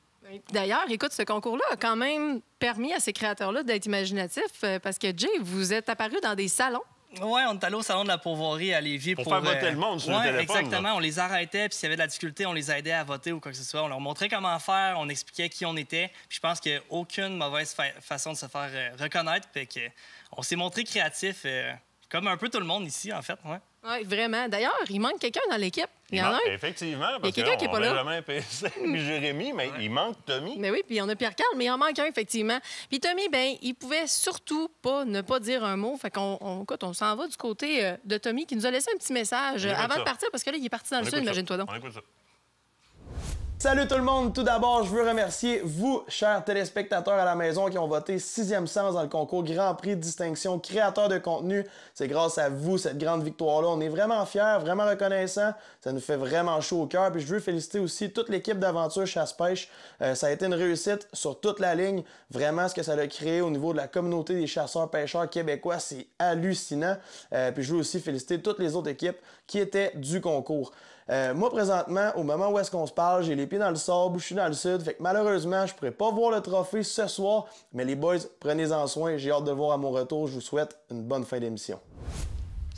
D'ailleurs, écoute, ce concours-là a quand même permis à ces créateurs-là d'être imaginatifs parce que, Jay, vous êtes apparu dans des salons. Oui, on est allé au salon de la Pourvoirie à Lévis pour faire voter le monde sur le téléphone. Exactement. Là. On les arrêtait, puis s'il y avait de la difficulté, on les aidait à voter ou quoi que ce soit. On leur montrait comment faire, on expliquait qui on était. Puis je pense qu'il n'y a aucune mauvaise façon de se faire reconnaître. Puis on s'est montré créatif, comme un peu tout le monde ici, en fait. Ouais. Oui, vraiment. D'ailleurs, il manque quelqu'un dans l'équipe. Il y en a un. Effectivement, il y a quelqu'un qui n'est pas là. Benjamin PC, puis Jérémy, mais il manque Tommy. Mais oui, puis on a Pierre-Carl, mais il en manque un, effectivement. Puis Tommy, ben, il pouvait surtout pas ne pas dire un mot. Fait qu'on s'en va du côté de Tommy qui nous a laissé un petit message avant de partir, parce que là, il est parti dans le sud, imagine-toi donc. On écoute ça. Salut tout le monde! Tout d'abord, je veux remercier vous, chers téléspectateurs à la maison, qui ont voté 6e sens dans le concours Grand Prix Distinction Créateur de contenu. C'est grâce à vous, cette grande victoire-là. On est vraiment fiers, vraiment reconnaissants. Ça nous fait vraiment chaud au cœur. Puis je veux féliciter aussi toute l'équipe d'Aventure Chasse-Pêche. Ça a été une réussite sur toute la ligne. Vraiment, ce que ça a créé au niveau de la communauté des chasseurs-pêcheurs québécois, c'est hallucinant. Puis je veux aussi féliciter toutes les autres équipes qui étaient du concours. Moi, présentement, au moment où est-ce qu'on se parle, j'ai les pieds dans le sable, je suis dans le sud, fait que malheureusement, je pourrais pas voir le trophée ce soir, mais les boys, prenez-en soin, j'ai hâte de le voir à mon retour, je vous souhaite une bonne fin d'émission.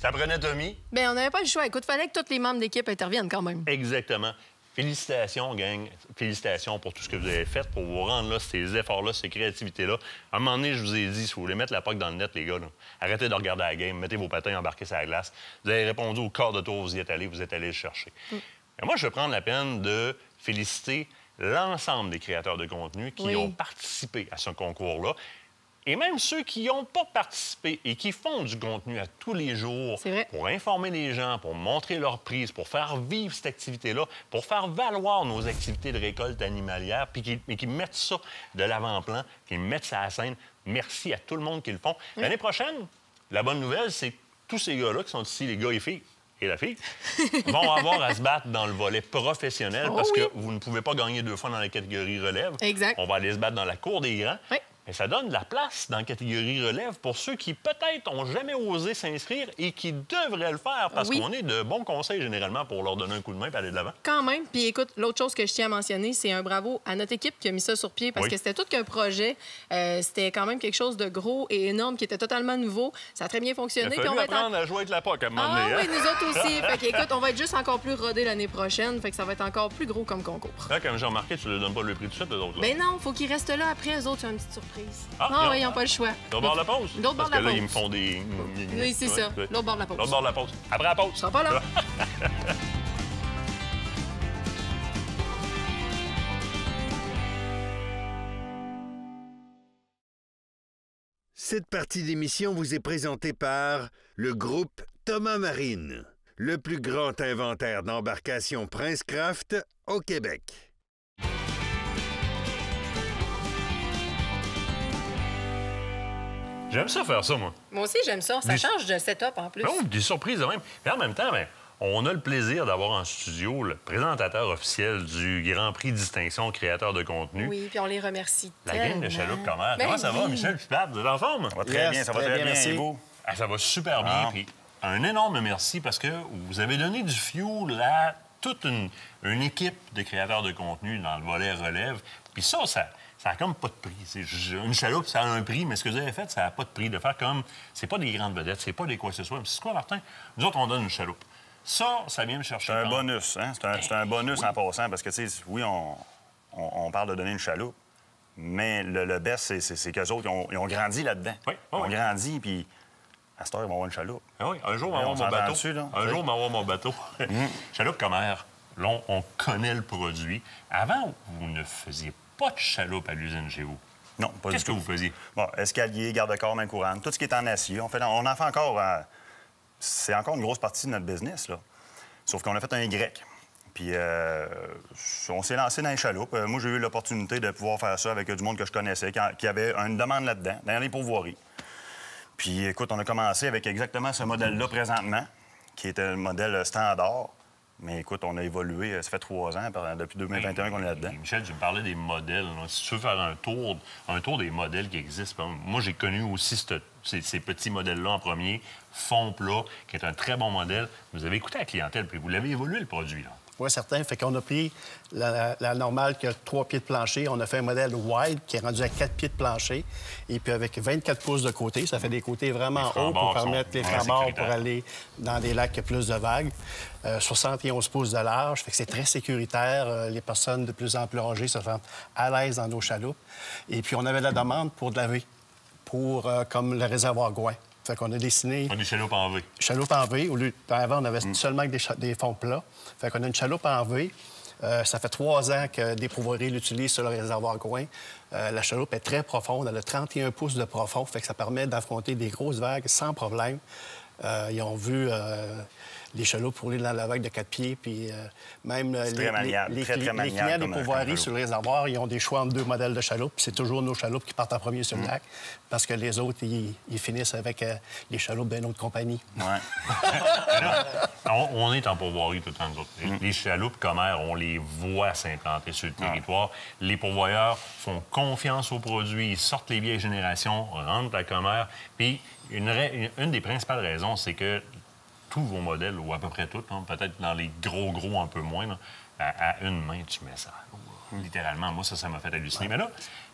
Ça prenait Tommy? Bien, on n'avait pas le choix. Écoute, il fallait que tous les membres d'équipe interviennent quand même. Exactement. Félicitations, gang. Félicitations pour tout ce que vous avez fait, pour vous rendre là, ces efforts-là, ces créativités-là. À un moment donné, je vous ai dit, si vous voulez mettre la POC dans le net, les gars, là, arrêtez de regarder la game, mettez vos patins, embarquez sur la glace. Vous avez répondu au quart de tour, vous êtes allé le chercher. Et moi, je vais prendre la peine de féliciter l'ensemble des créateurs de contenu qui ont participé à ce concours-là. Et même ceux qui n'ont pas participé et qui font du contenu à tous les jours pour informer les gens, pour montrer leur prise, pour faire vivre cette activité-là, pour faire valoir nos activités de récolte animalière, puis qui mettent ça de l'avant-plan, qui mettent ça à la scène. Merci à tout le monde qui le font. L'année prochaine, la bonne nouvelle, c'est que tous ces gars-là qui sont ici, les gars et filles, et la fille, vont avoir à se battre dans le volet professionnel parce que vous ne pouvez pas gagner 2 fois dans la catégorie relève. Exact. On va aller se battre dans la cour des grands. Oui. Mais ça donne de la place dans la catégorie relève pour ceux qui, peut-être, n'ont jamais osé s'inscrire et qui devraient le faire parce qu'on est de bons conseils, généralement, pour leur donner un coup de main et aller de l'avant. Quand même. Puis écoute, l'autre chose que je tiens à mentionner, c'est un bravo à notre équipe qui a mis ça sur pied parce que c'était tout qu'un projet. C'était quand même quelque chose de gros et énorme qui était totalement nouveau. Ça a très bien fonctionné. Il a fallu apprendre à jouer avec la POC à un moment donné. Oui, nous autres aussi. Fait qu'écoute, on va être juste encore plus rodés l'année prochaine. Fait que ça va être encore plus gros comme concours. Là, comme j'ai remarqué, tu ne leur donnes pas le prix tout de suite, les autres. Ben non, faut qu'ils restent là après. Eux autres, ils ont une petite surprise. Ah, ils n'ont pas le choix. L'autre bord de la pause? L'autre bord de la pause. Parce que là, ils me font des... Oui, c'est ça. L'autre bord de la pause. L'autre bord de la pause. Après la pause. Ils sont pas là. Cette partie d'émission vous est présentée par le groupe Thomas Marine, le plus grand inventaire d'embarcations Princecraft au Québec. J'aime ça faire ça, moi. Moi aussi, j'aime ça. Ça change de setup en plus. Non, des surprises de même. Et en même temps, on a le plaisir d'avoir en studio le présentateur officiel du Grand Prix Distinction créateur de contenu. Oui, puis on les remercie La gang de Chaloupe Commère. Comment ça va, Michel Pipard? Vous êtes en forme? Ça va très bien, ça va très bien. Merci. Et vous? Ça va super bien. Puis un énorme merci parce que vous avez donné du fuel à toute une équipe de créateurs de contenu dans le volet relève. Puis ça a comme pas de prix. Une chaloupe, ça a un prix, mais ce que vous avez fait, ça n'a pas de prix. De faire comme... C'est pas des grandes vedettes, c'est pas des quoi que ce soit. Mais c'est quoi, Martin? Nous autres, on donne une chaloupe. Ça vient me chercher. C'est un bonus, hein? C'est un bonus en passant, parce que, tu sais, oui, on parle de donner une chaloupe, mais le best, c'est qu'eux autres, ils ont grandi là-dedans. Oui. Ils ont grandi, puis à cette heure, ils vont avoir une chaloupe. Ah oui, un jour, on va avoir mon bateau. Un jour, on va avoir mon bateau. Chaloupe Commère, là, on connaît le produit. Avant, vous ne faisiez pas de chaloupe à l'usine chez vous. Non, pas du tout. Qu'est-ce que vous faisiez? Bon, escalier, garde-corps, main courante, tout ce qui est en acier. On en fait encore... C'est encore une grosse partie de notre business, là. Sauf qu'on a fait un Y. Puis on s'est lancé dans les chaloupes. Moi, j'ai eu l'opportunité de pouvoir faire ça avec du monde que je connaissais, qui avait une demande là-dedans, dans les pourvoiries. Puis, écoute, on a commencé avec exactement ce modèle-là présentement, qui était le modèle standard. Mais écoute, on a évolué. Ça fait 3 ans, depuis 2021 qu'on est là-dedans. Michel, tu me parlais des modèles. Là. Si tu veux faire un tour des modèles qui existent, moi, j'ai connu aussi ces petits modèles-là en premier, fond plat, qui est un très bon modèle. Vous avez écouté la clientèle, puis vous l'avez évolué, le produit, là. Oui, certain. Fait qu'on a pris la normale qui a 3 pieds de plancher. On a fait un modèle wide qui est rendu à 4 pieds de plancher. Et puis avec 24 pouces de côté, ça fait des côtés vraiment hauts pour permettre les frambards pour aller dans des lacs qui ont plus de vagues. 71 pouces de large, fait que c'est très sécuritaire. Les personnes de plus en plus âgées se sentent à l'aise dans nos chaloupes. Et puis on avait la demande pour de la V, comme le réservoir Gouin. Fait qu'on a dessiné... Des chaloupes en V. Chaloupe en V. Avant, on avait seulement des fonds plats. Fait qu'on a une chaloupe en V. Ça fait 3 ans que des pourvoiries l'utilisent sur le réservoir Gouin. La chaloupe est très profonde. Elle a 31 pouces de profond. Fait que ça permet d'affronter des grosses vagues sans problème. Ils ont vu les chaloupes rouler dans la vague de 4 pieds. Puis même les clients des pourvoiries sur le réservoir, ils ont des choix entre 2 modèles de chaloupes. C'est toujours nos chaloupes qui partent en premier sur le lac parce que les autres, ils finissent avec les chaloupes d'une autre compagnie. On est en pourvoirie tout le temps, nous autres. Les chaloupes Commère, on les voit s'implanter sur le territoire. Les pourvoyeurs font confiance aux produits. Ils sortent les vieilles générations, rentrent à Commère. Puis une des principales raisons, c'est que tous vos modèles, ou à peu près tous, hein, peut-être dans les gros un peu moins, là, à une main, tu mets ça. Littéralement, moi, ça m'a fait halluciner. Mais là,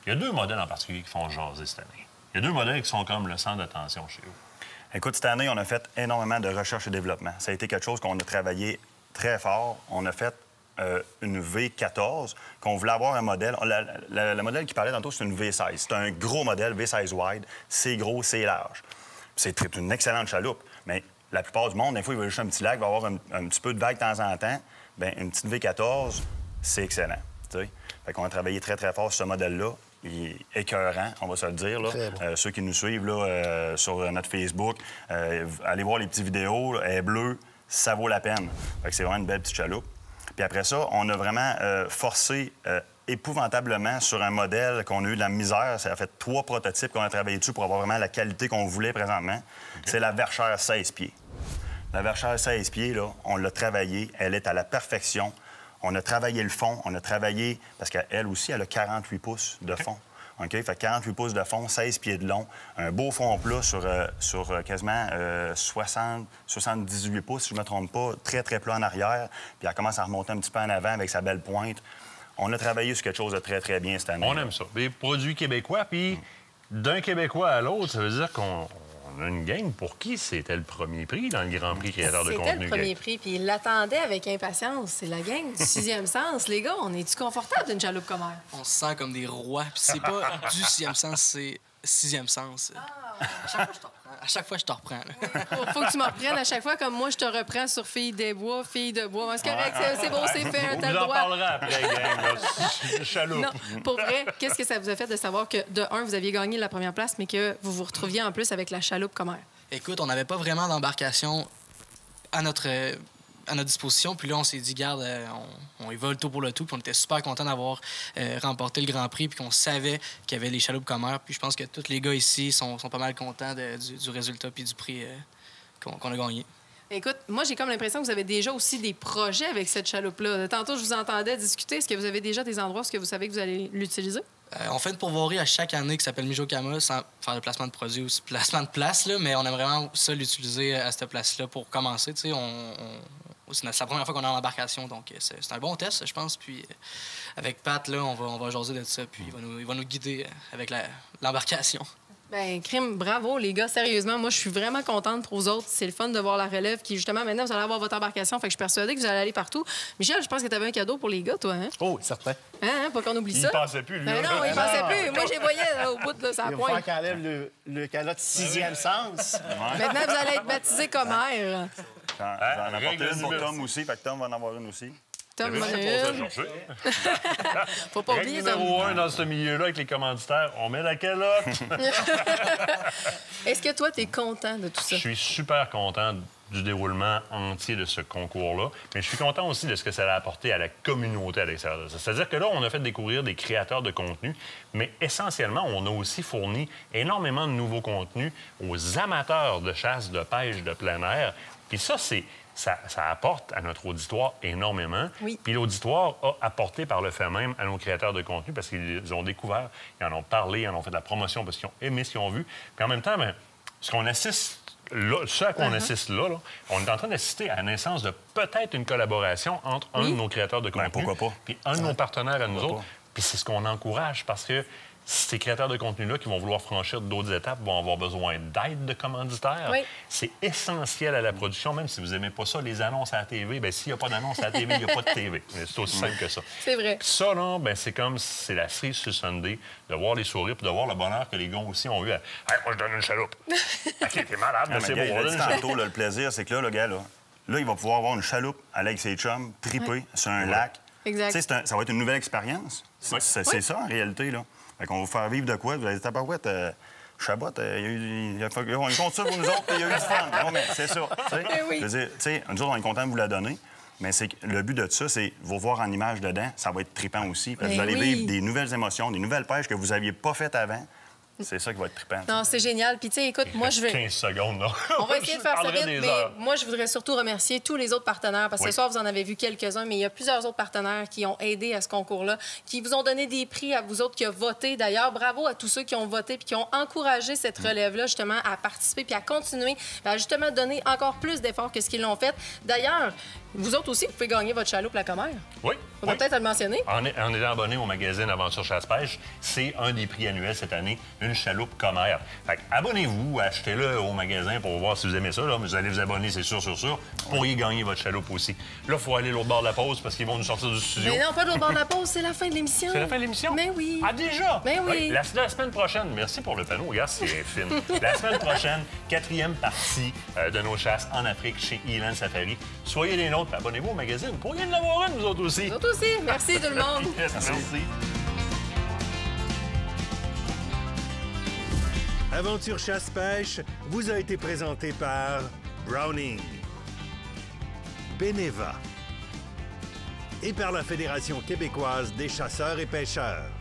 il y a 2 modèles en particulier qui font jaser cette année. Il y a 2 modèles qui sont comme le centre d'attention chez vous. Écoute, cette année, on a fait énormément de recherche et développement. Ça a été quelque chose qu'on a travaillé très fort. On a fait une V14, qu'on voulait avoir un modèle. Le modèle qui parlait tantôt, c'est une V16. C'est un gros modèle, V16 wide. C'est gros, c'est large. C'est une excellente chaloupe. Mais la plupart du monde, des fois, il va juste un petit lac, il va avoir un petit peu de vague de temps en temps. Bien, une petite V14, c'est excellent. T'sais. Fait qu'on a travaillé très, très fort sur ce modèle-là. écœurant, on va se le dire. Là. Ceux qui nous suivent là, sur notre Facebook, allez voir les petites vidéos, là, elle est bleue, ça vaut la peine. Fait que c'est vraiment une belle petite chaloupe. Puis après ça, on a vraiment forcé épouvantablement sur un modèle qu'on a eu de la misère. Ça a fait 3 prototypes qu'on a travaillé dessus pour avoir vraiment la qualité qu'on voulait présentement. C'est la Verchères 16 pieds. La Verchères 16 pieds, là, on l'a travaillée, elle est à la perfection. On a travaillé le fond, on a travaillé, parce qu'elle aussi, elle a 48 pouces de fond. OK? Fait 48 pouces de fond, 16 pieds de long, un beau fond plat sur quasiment 78 pouces, si je ne me trompe pas, très, très plat en arrière. Puis elle commence à remonter un petit peu en avant avec sa belle pointe. On a travaillé sur quelque chose de très, très bien cette année. On aime ça. Des produits québécois, puis d'un Québécois à l'autre, ça veut dire qu'on a une gang pour qui c'était le premier prix dans le Grand Prix créateur de contenu. C'était le premier prix, puis il l'attendait avec impatience. C'est la gang du 6e sens. Les gars, on est-tu confortable d'une chaloupe comme elle? On se sent comme des rois, puis c'est pas du 6e sens, c'est 6e sens. À chaque fois, je te reprends. Faut que tu me reprennes à chaque fois, comme moi, je te reprends sur Fille des bois, Fille de bois. C'est correct, c'est beau, c'est fait, t'as le droit. On en parlera après, gang, chaloupe. Non, pour vrai, qu'est-ce que ça vous a fait de savoir que, de un, vous aviez gagné la première place, mais que vous vous retrouviez en plus avec la chaloupe comme air? Écoute, on n'avait pas vraiment d'embarcation à notre disposition. Puis là, on s'est dit, garde, on y va le tout pour le tout. Puis on était super contents d'avoir remporté le Grand Prix, puis qu'on savait qu'il y avait les chaloupes comme air. Puis je pense que tous les gars ici sont pas mal contents du résultat puis du prix qu'on a gagné. Écoute, moi, j'ai comme l'impression que vous avez déjà aussi des projets avec cette chaloupe-là. Tantôt, je vous entendais discuter. Est-ce que vous avez déjà des endroits où vous savez que vous allez l'utiliser? On fait une pourvoirie à chaque année qui s'appelle Mijokama, sans faire de placement de produits ou placement de place, là, mais on aime vraiment ça l'utiliser à cette place-là pour commencer. Tu sais, c'est la première fois qu'on est en embarcation, donc c'est un bon test, je pense. Puis avec Pat, là, on va jaser de ça, puis il va nous guider avec l'embarcation. Bien, crime, bravo, les gars. Sérieusement, moi, je suis vraiment contente pour vous autres. C'est le fun de voir la relève qui, justement, maintenant, vous allez avoir votre embarcation. Fait que je suis persuadée que vous allez aller partout. Michel, je pense que tu avais un cadeau pour les gars, toi, hein? Oh, certain. Hein? Pas qu'on oublie ça. Il pensait plus, lui. Ben non, il pensait plus. Moi, je les voyais là, au bout de sa pointe. Il va falloir qu'elle enlève le calotte 6e sens. Maintenant, vous allez être baptisé comme air. J'en ai apporté une pour Tom aussi, fait que Tom va en avoir une aussi. Tom, faut pas oublier, Tom. Numéro 1 dans ce milieu-là, avec les commanditaires, on met la calotte. Est-ce que toi, tu es content de tout ça? Je suis super content du déroulement entier de ce concours-là, mais je suis content aussi de ce que ça a apporté à la communauté à l'extérieur de ça. C'est-à-dire que là, on a fait découvrir des créateurs de contenu, mais essentiellement, on a aussi fourni énormément de nouveaux contenus aux amateurs de chasse, de pêche, de plein air. Puis ça, ça apporte à notre auditoire énormément. Oui. Puis l'auditoire a apporté par le fait même à nos créateurs de contenu parce qu'ils ont découvert, ils en ont parlé, ils en ont fait de la promotion parce qu'ils ont aimé ce qu'ils ont vu. Puis en même temps, bien, ce qu'on assiste là, ce à quoi on assiste là, on est en train d'assister à la naissance de peut-être une collaboration entre un de nos créateurs de contenu puis un de nos partenaires à nous autres. Puis c'est ce qu'on encourage parce que ces créateurs de contenu-là qui vont vouloir franchir d'autres étapes vont avoir besoin d'aide de commanditaires. Oui. C'est essentiel à la production, même si vous n'aimez pas ça, les annonces à la TV. Bien, s'il n'y a pas d'annonce à la TV, il n'y a pas de TV. C'est aussi simple que ça. C'est vrai. Puis ça, là, bien, c'est comme c'est la cerise sur Sunday, de voir les sourires puis de voir le bonheur que les gars aussi ont eu à « Hey, moi, je donne une chaloupe. » OK, t'es malade, mais c'est beau. Il a dit tantôt, le plaisir, c'est que là, le gars, là, il va pouvoir avoir une chaloupe avec ses chums, triper sur un lac. Exact. Tu sais, ça va être une nouvelle expérience. C'est ça, en réalité, là. Fait qu'on va vous faire vivre de quoi? Vous allez dire, tabarouette, Chabot, on compte ça pour nous autres, il y a eu du fun. Non, mais c'est ça. Je veux dire, tu sais, nous autres, on est contents de vous la donner, mais c'est le but de ça, c'est vous voir en image dedans, ça va être trippant aussi. Parce que vous allez vivre des nouvelles émotions, des nouvelles pêches que vous n'aviez pas faites avant. C'est ça qui va être trippant. Non, c'est génial. Puis, tu sais, écoute, moi, je vais. 15 secondes, là. On va essayer de faire ça vite, mais moi, je voudrais surtout remercier tous les autres partenaires, parce que ce soir, vous en avez vu quelques-uns, mais il y a plusieurs autres partenaires qui ont aidé à ce concours-là, qui vous ont donné des prix à vous autres qui ont voté. D'ailleurs, bravo à tous ceux qui ont voté puis qui ont encouragé cette relève-là, justement, à participer puis à continuer, à justement donner encore plus d'efforts que ce qu'ils l'ont fait. D'ailleurs, vous autres aussi, vous pouvez gagner votre chaloupe La Commère. Oui. On va peut-être le mentionner. En étant abonné au magazine Aventure Chasse-Pêche, c'est un des prix annuels cette année, une chaloupe Commère. Fait que abonnez-vous, achetez-le au magasin pour voir si vous aimez ça. Là. Vous allez vous abonner, c'est sûr, sûr. Vous pourriez gagner votre chaloupe aussi. Là, il faut aller l'autre bord de la pause parce qu'ils vont nous sortir du studio. Mais non, pas de l'autre bord de la pause, c'est la fin de l'émission. C'est la fin de l'émission? Mais oui. Ah, déjà? Mais oui. La semaine prochaine, merci pour le panneau, regarde, c'est fine. La semaine prochaine, 4e partie de nos chasses en Afrique chez Elan Safari. Soyez les nôtres, abonnez-vous au magazine. Vous pourriez en avoir une, vous autres aussi. Vous autres aussi. Merci tout le monde. Yes, merci. Aventure Chasse-Pêche vous a été présenté par Browning, Beneva et par la Fédération québécoise des chasseurs et pêcheurs.